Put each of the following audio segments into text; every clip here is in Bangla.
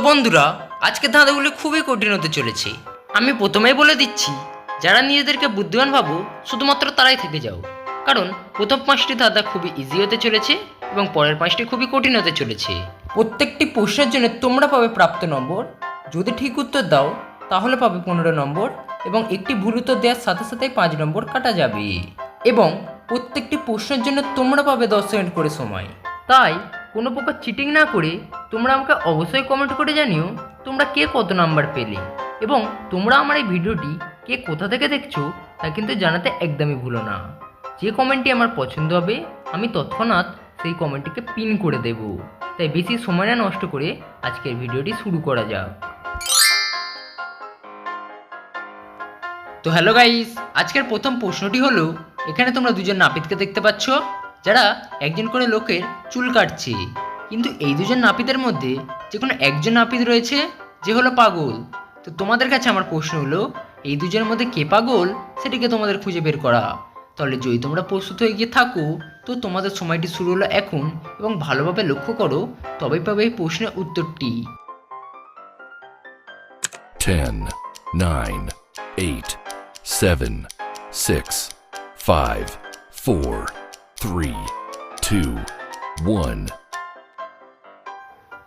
বন্ধুরা, আজকে ধাঁধাগুলি খুবই কঠিন হতে চলেছে। আমি প্রথমেই বলে দিচ্ছি, যারা নিজেদেরকে বুদ্ধিমান ভাবো শুধুমাত্র তারাই থেকে যাও, কারণ প্রথম 5টি ধাঁধা খুবই ইজি হতে চলেছে এবং পরের 5টি খুবই কঠিন হতে চলেছে। প্রত্যেকটি প্রশ্নের জন্য তোমরা পাবে প্রাপ্ত নম্বর। যদি ঠিক উত্তর দাও তাহলে পাবে 15 নম্বর এবং একটি ভুল উত্তর দেওয়ার সাথে সাথে 5 নম্বর কাটা যাবে। এবং প্রত্যেকটি প্রশ্নের জন্য তোমরা পাবে 10 সেকেন্ড করে সময়। তাই কোনো প্রকার চিটিং না করে তোমরা আমাকে অবশ্যই কমেন্ট করে জানিও তোমরা কে কত নাম্বার পেলে, এবং তোমরা আমার এই ভিডিওটি কে কোথা থেকে দেখছো তা কিন্তু জানাতে একদমই ভুলো না। যে কমেন্টটি আমার পছন্দ হবে আমি তৎক্ষণাৎ সেই কমেন্টটিকে পিন করে দেব। তাই বেশি সময় না নষ্ট করে আজকের ভিডিওটি শুরু করা যাক। তো হ্যালো গাইস, আজকের প্রথম প্রশ্নটি হলো, এখানে তোমরা দুজন নাপিতকে দেখতে পাচ্ছ যারা একজন করে লোকের চুল কাটছে, কিন্তু এই দুজন নাপিতের মধ্যে যে কোনো একজন নাপিত রয়েছে যে হলো পাগল। তো তোমাদের কাছে আমার প্রশ্ন হলো, এই দুজনের মধ্যে কে পাগল সেটিকে তোমাদের খুঁজে বের করা। তাহলে যদি তোমরা প্রস্তুত হয়ে গিয়ে থাকো তো তোমাদের সময়টি শুরু হলো এখন, এবং ভালোভাবে লক্ষ্য করো, তবেই পাবে এই প্রশ্নের উত্তরটি। 10, 9, 8, 7, 6, 5, 4, 3, 2, 1.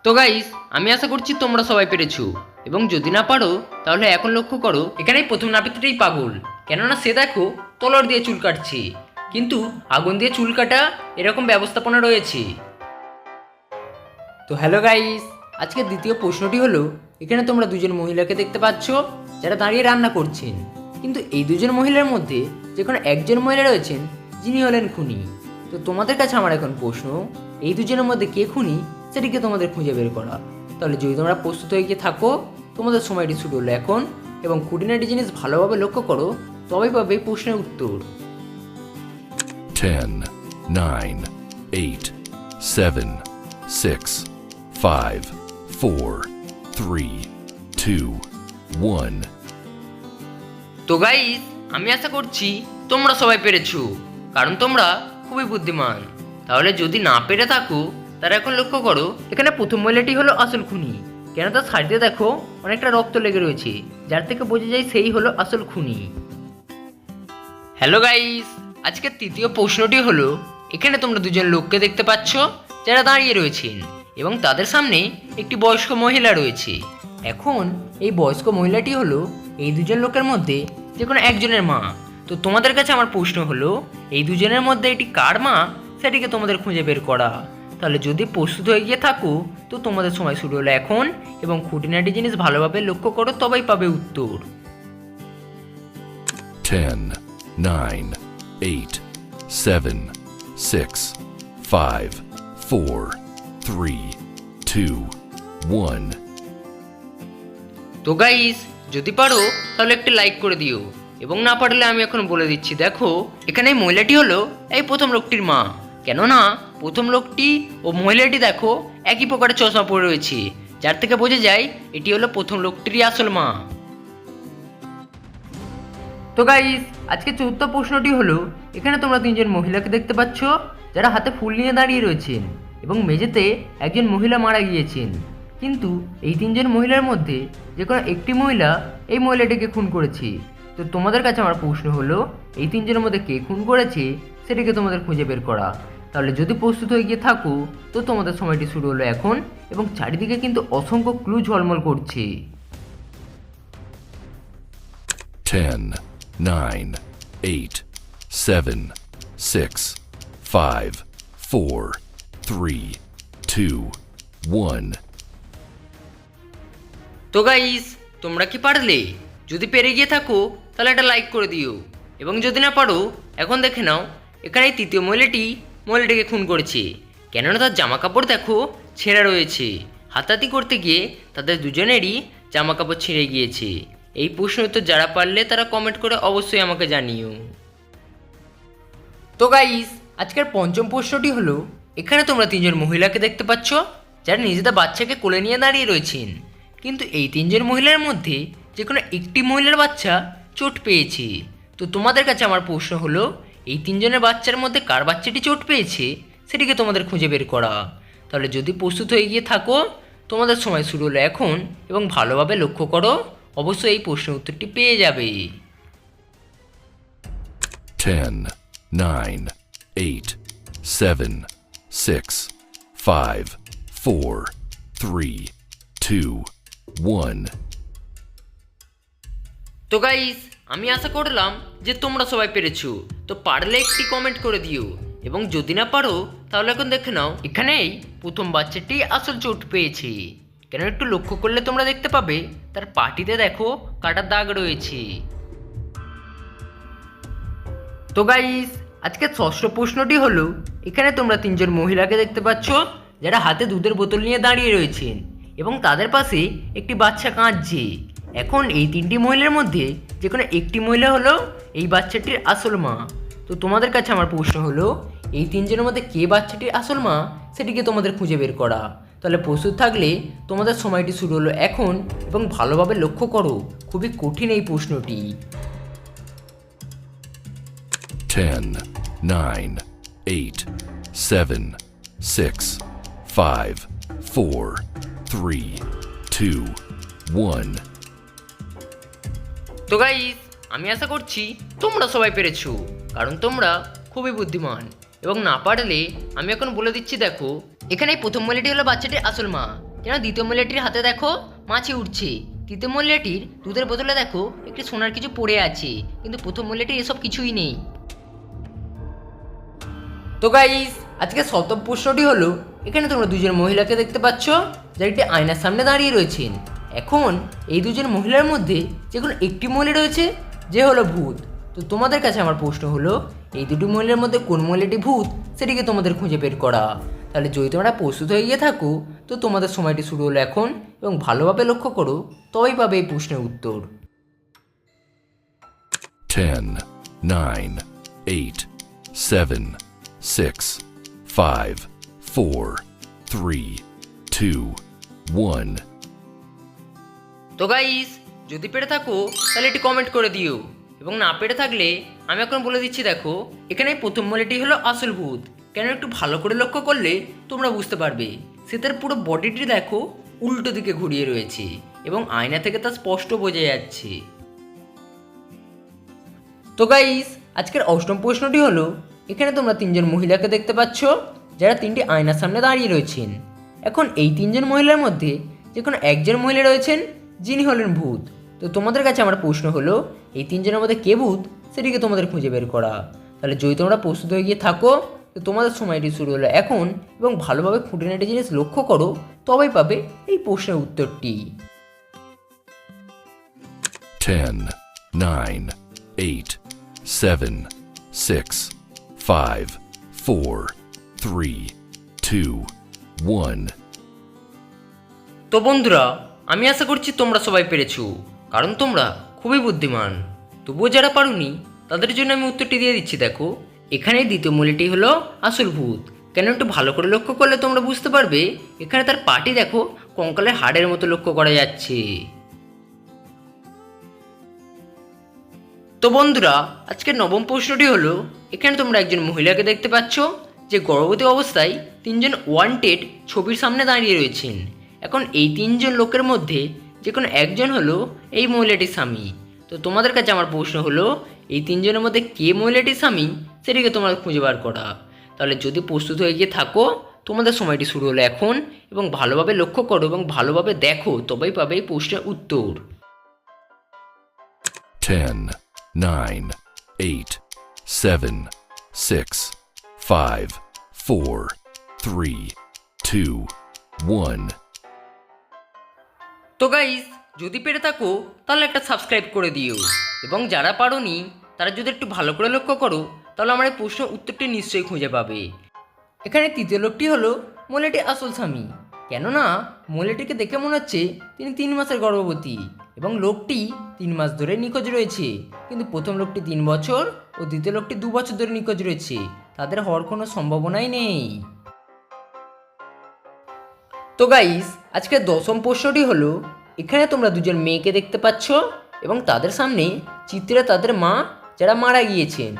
তো গাইস, আমি আশা করছি তোমরা সবাই পেরেছো, এবং যদি না পারো তাহলে এখন লক্ষ্য করো, এখানেই প্রথম নাপিতটাই পাগল। কেননা সে দেখো তলোয়ার দিয়ে চুল কাটছে, কিন্তু আগুন দিয়ে চুল কাটা এরকম ব্যবস্থাপনা রয়েছে। তো হ্যালো গাইস, আজকের দ্বিতীয় প্রশ্নটি হলো, এখানে তোমরা দুজন মহিলাকে দেখতে পাচ্ছ যারা দাঁড়িয়ে রান্না করছেন, কিন্তু এই দুজন মহিলার মধ্যে যে কোনো একজন মহিলা রয়েছেন যিনি হলেন খুনি। তো তোমাদের কাছে আমার এখন প্রশ্ন, এই দুজনের মধ্যে কে খুনি সেটিকে তোমাদের খুঁজে বের করা। তাহলে যদি তোমরা প্রস্তুত হয়ে গিয়ে থাকো তোমাদের সময়টি শুরু হলো এখন, এবং খুঁটিনাটি জিনিস ভালোভাবে লক্ষ্য করো, তবেই পাবে এই প্রশ্নের উত্তর। 10, 9, 8, 7, 6, 5, 4, 3, 2, 1. তো গাইস, আমি আশা করছি তোমরা সবাই পেরেছো, কারণ তোমরা খুবই বুদ্ধিমান। তাহলে যদি না পেরে থাকো তারা এখন লক্ষ্য করো, এখানে প্রথম মহিলাটি হলো আসল খুনি। কেন তার শাড়িতে দেখো অনেকটা রক্ত লেগে রয়েছে, যার থেকে বোঝা যায় সেই হলো আসল খুনি। হ্যালো গাইস, আজকের তৃতীয় প্রশ্নটি হলো, এখানে তোমরা দুজন লোককে দেখতে পাচ্ছ যারা দাঁড়িয়ে রয়েছেন, এবং তাদের সামনে একটি বয়স্ক মহিলা রয়েছে। এখন এই বয়স্ক মহিলাটি হলো এই দুজন লোকের মধ্যে যে কোনো একজনের মা। তো তোমাদের কাছে আমার প্রশ্ন হলো, এই দুজনের মধ্যে এটি কার মা সেটিকে তোমাদের খুঁজে বের করা। তাহলে যদি প্রস্তুত হয়ে গিয়ে থাকো তো তোমাদের সময় শুরু হলো এখন, এবং খুঁটিনাটি জিনিস ভালোভাবে লক্ষ্য করো, তবেই পাবে উত্তর। 10, 9, 8, 7, 6, 5, 4, 3, 2, 1. তো গাইস, যদি পারো তাহলে একটি লাইক করে দিও, এবং না পারলে আমি এখন বলে দিচ্ছি। দেখো এখানে এই মহিলাটি হলো এই প্রথম লোকটির মা, কেননা প্রথম লোকটি ও মহিলাটি দেখো একই প্রকারের চশমা পরে রয়েছে, যার থেকে বোঝা যায় এটি হলো প্রথম লোকটিরই আসল মা। তো গাইস, আজকে চতুর্থ প্রশ্নটি হলো, এখানে তোমরা তিনজন মহিলাকে দেখতে পাচ্ছ যারা হাতে ফুল নিয়ে দাঁড়িয়ে রয়েছেন, এবং মেঝেতে একজন মহিলা মারা গিয়েছেন, কিন্তু এই তিনজন মহিলার মধ্যে যে কোনো একটি মহিলা এই মহিলাটিকে খুন করেছে। তো তোমাদের কাছে আমার প্রশ্ন হলো, এই তিনজনের মধ্যে কে খুন করেছে সেটিকে তোমাদের খুঁজে বের করা। তাহলে যদি প্রস্তুত হয়ে গিয়ে থাকো তো তোমাদের সময়টি শুরু হলো এখন, এবং চারিদিকে কিন্তু অসংখ্য ক্লু ঝলমল করছে। 10, 9, 8, 7, 6, 5, 4, 3, 2, 1. তো গাইস, তোমরা কি পারলে? যদি পেরে গিয়ে থাকো তাহলে একটা লাইক করে দিও, এবং যদি না পারো এখন দেখে নাও, এখানে তৃতীয় মহিলাটিকে খুন করেছে, কেননা তার জামা কাপড় দেখো ছেঁড়া রয়েছে। হাতাহাতি করতে গিয়ে তাদের দুজনেরই জামা কাপড় ছিঁড়ে গিয়েছে। এই প্রশ্ন তো যারা পারলে তারা কমেন্ট করে অবশ্যই আমাকে জানিও। তো গাইস, আজকের পঞ্চম প্রশ্নটি হলো, এখানে তোমরা তিনজন মহিলাকে দেখতে পাচ্ছ যারা নিজেদের বাচ্চাকে কোলে নিয়ে দাঁড়িয়ে রয়েছেন, কিন্তু এই তিনজন মহিলার মধ্যে যে কোনো একটি মহিলার বাচ্চা চোট পেয়েছে। তো তোমাদের কাছে আমার প্রশ্ন হলো, এই তিনজনের বাচ্চার মধ্যে কার বাচ্চাটি চোট পেয়েছে সেটিকে তোমাদের খুঁজে বের করা। তাহলে যদি প্রস্তুত হয়ে গিয়ে থাকো তোমাদের সময় শুরু হলো এখন এবং ভালোভাবে লক্ষ্য করো, অবশ্যই এই প্রশ্নের উত্তরটি পেয়ে যাবে। 10, 9, 8, 7, 6, 5, 4, 3, 2, 1. তো গাইস, আমি আশা করলাম যে তোমরা সবাই পেরেছো। তো পারলে একটি কমেন্ট করে দিও, এবং যদি না পারো তাহলে এখন দেখে নাও, এখানেই প্রথম বাচ্চাটি আসল চোট পেয়েছে। কেন একটু লক্ষ্য করলে তোমরা দেখতে পাবে তার পাটিতে দেখো কাটার দাগ রয়েছে। তো গাইস, আজকে ষষ্ঠ প্রশ্নটি হলো, এখানে তোমরা তিনজন মহিলাকে দেখতে পাচ্ছ যারা হাতে দুধের বোতল নিয়ে দাঁড়িয়ে রয়েছেন এবং তাদের পাশে একটি বাচ্চা কাঁদছে। এখন এই তিনটি মহিলার মধ্যে যে কোনো একটি মহিলা হলো এই বাচ্চাটির আসল মা। তো তোমাদের কাছে আমার প্রশ্ন হলো, এই তিনজনের মধ্যে কে বাচ্চাটির আসল মা সেটিকে তোমাদের খুঁজে বের করা। তাহলে প্রস্তুত থাকলে তোমাদের সময়টি শুরু হলো এখন এবং ভালোভাবে লক্ষ্য করো, খুবই কঠিন এই প্রশ্নটি। 10, 9, 8, 7, 6, 5, 4, 3, 2, 1. তো গাইস, আমি আশা করছি তোমরা সবাই পেরেছো, কারণ তোমরা খুবই বুদ্ধিমান। এবং না পারলে আমি এখন বলে দিচ্ছি, দেখো এখানে প্রথম মহিলাটি হলো বাচ্চাটির আসল মা, কেন দ্বিতীয় মহিলাটির হাতে দেখো মাছি উঠছে, তৃতীয় মহিলাটির দুধের বোতলে দেখো একটি সোনার কিছু পড়ে আছে, কিন্তু প্রথম মহিলাটির এসব কিছুই নেই। তো গাইস, আজকে সপ্তম প্রশ্নটি হলো, এখানে তোমরা দুজন মহিলাকে দেখতে পাচ্ছ যারা একটি আয়নার সামনে দাঁড়িয়ে রয়েছেন। এখন এই দুজন মহিলার মধ্যে যে কোনো একটি মহিলা রয়েছে যে হলো ভূত। তো তোমাদের কাছে আমার প্রশ্ন হলো, এই দুটি মহিলার মধ্যে কোন মহিলাটি ভূত সেটিকে তোমাদের খুঁজে বের করা। তাহলে যদি তোমরা প্রস্তুত হয়ে গিয়ে থাকো তো তোমাদের সময়টি শুরু হলো এখন এবং ভালোভাবে লক্ষ্য করো, তবেই পাবে এই প্রশ্নের উত্তর। 10, 9, 8, 7, 6, 5, 4, 3, 2, 1. তো গাইস, যদি পেরে থাকো তাহলে এটি কমেন্ট করে দিও, এবং না পেরে থাকলে আমি এখন বলে দিচ্ছি, দেখো এখানে প্রথম মহিলাটি হলো আসল ভূত। কেন একটু ভালো করে লক্ষ্য করলে তোমরা বুঝতে পারবে, সে তার পুরো বডিটি দেখো উল্টো দিকে ঘুরিয়ে রয়েছে এবং আয়না থেকে তা স্পষ্ট বোঝা যাচ্ছে। তো গাইস, আজকের অষ্টম প্রশ্নটি হলো, এখানে তোমরা তিনজন মহিলাকে দেখতে পাচ্ছ যারা তিনটি আয়নার সামনে দাঁড়িয়ে রয়েছেন। এখন এই তিনজন মহিলার মধ্যে যে কোনো একজন মহিলা রয়েছেন যিনি হলেন ভূত। তো তোমাদের কাছে আমার প্রশ্ন হলো, এই তিনজনের মধ্যে কে ভূত সেটিকে তোমাদের খুঁজে বের করা। তাহলে যদি তোমরা প্রস্তুত হয়ে গিয়ে থাকো তো তোমাদের সময়টি শুরু হলো এখন এবং ভালোভাবে খুঁটিনাটি জিনিস লক্ষ্য করো, তবেই পাবে এই প্রশ্নের উত্তরটি। 10, 9, 8, 7, 6, 5, 4, 3, 2, 1. তো বন্ধুরা, আমি আশা করছি তোমরা সবাই পেরেছো, কারণ তোমরা খুবই বুদ্ধিমান। তবুও যারা পারোনি তাদের জন্য আমি উত্তরটি দিয়ে দিচ্ছি, দেখো এখানে দ্বিতীয় মহিলাটি হলো আসল ভূত। কেন একটু ভালো করে লক্ষ্য করলে তোমরা বুঝতে পারবে, এখানে তার পাটি দেখো কঙ্কালের হাড়ের মতো লক্ষ্য করা যাচ্ছে। তো বন্ধুরা, আজকের নবম প্রশ্নটি হলো, এখানে তোমরা একজন মহিলাকে দেখতে পাচ্ছ যে গর্ভবতী অবস্থায় তিনজন ওয়ান্টেড ছবির সামনে দাঁড়িয়ে রয়েছেন। এখন এই তিনজন লোকের মধ্যে যে কোনো একজন হলো এই মহিলাটির স্বামী। তো তোমাদের কাছে আমার প্রশ্ন হলো, এই তিনজনের মধ্যে কে মহিলাটির স্বামী সেটিকে তোমরা খুঁজে বার করা। তাহলে যদি প্রস্তুত হয়ে গিয়ে থাকো তোমাদের সময়টি শুরু হলো এখন এবং ভালোভাবে লক্ষ্য করো এবং ভালোভাবে দেখো, তবেই পাবে এই প্রশ্নের উত্তর। 10, 9, 8, 7, 6, 5, 4, 3, 2, 1. তো গাইস, যদি পেরে থাকো তাহলে একটা সাবস্ক্রাইব করে দিও, এবং যারা পারোনি তারা যদি একটু ভালো করে লক্ষ্য করো তাহলে আমার এই প্রশ্নের উত্তরটি নিশ্চয়ই খুঁজে পাবে। এখানে তৃতীয় লোকটি হলো মহিলাটির আসল স্বামী, কেননা মহিলাটিকে দেখে মনে হচ্ছে তিনি 3 মাসের গর্ভবতী এবং লোকটি 3 মাস ধরে নিখোঁজ রয়েছে, কিন্তু প্রথম লোকটি 3 বছর ও দ্বিতীয় লোকটি 2 বছর ধরে নিখোঁজ রয়েছে, তাদের হওয়ার কোনো সম্ভাবনাই নেই। তো গাইস, আজকের দশম প্রশ্নটি হলো, এখানে তোমরা দুজন মেয়েকে দেখতে পাচ্ছ এবং তাদের সামনে চিত্রে তাদের মা যারা মারা গিয়েছেন।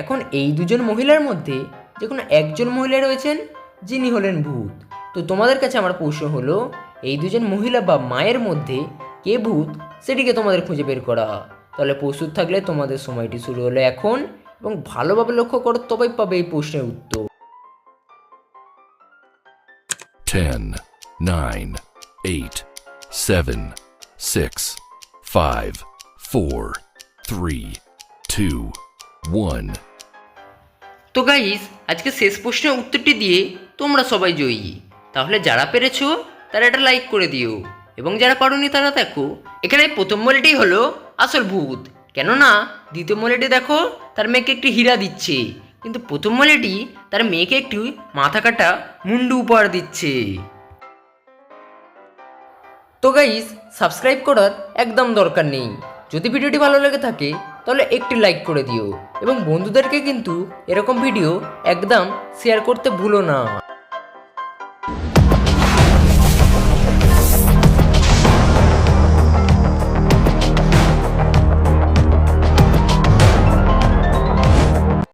এখন এই দুজন মহিলার মধ্যে যে কোনো একজন মহিলা রয়েছেন যিনি হলেন ভূত। তো তোমাদের কাছে আমার প্রশ্ন হলো, এই দুজন মহিলা বা মায়ের মধ্যে কে ভূত সেটিকে তোমাদের খুঁজে বের করা। তাহলে প্রস্তুত থাকলে তোমাদের সময়টি শুরু হলো এখন, এবং ভালোভাবে লক্ষ্য করো, তবেই পাবে এই প্রশ্নের উত্তর। 10, 9, 8, 7, 6, 5, 4, 3, 2, 1. তো গাইস, আজকে শেষ প্রশ্নের উত্তরটি দিয়ে তোমরা সবাই জয়ী। তাহলে যারা পেরেছো তারা এটা লাইক করে দিও, এবং যারা পারোনি তারা দেখো, এখানে প্রথম মলেটি হলো আসল ভূত। কেননা দ্বিতীয় মলেটি দেখো তার মেয়েকে একটি হীরা দিচ্ছে, কিন্তু প্রথম মলেটি তার মেয়েকে একটি মাথা কাটা মুন্ডু উপহার দিচ্ছে। তো গাইস, সাবস্ক্রাইব করার একদম দরকার নেই। যদি ভিডিওটি ভালো লেগে থাকে তাহলে একটি লাইক করে দিও, এবং বন্ধুদেরকে কিন্তু এরকম ভিডিও একদম শেয়ার করতে ভুলো না।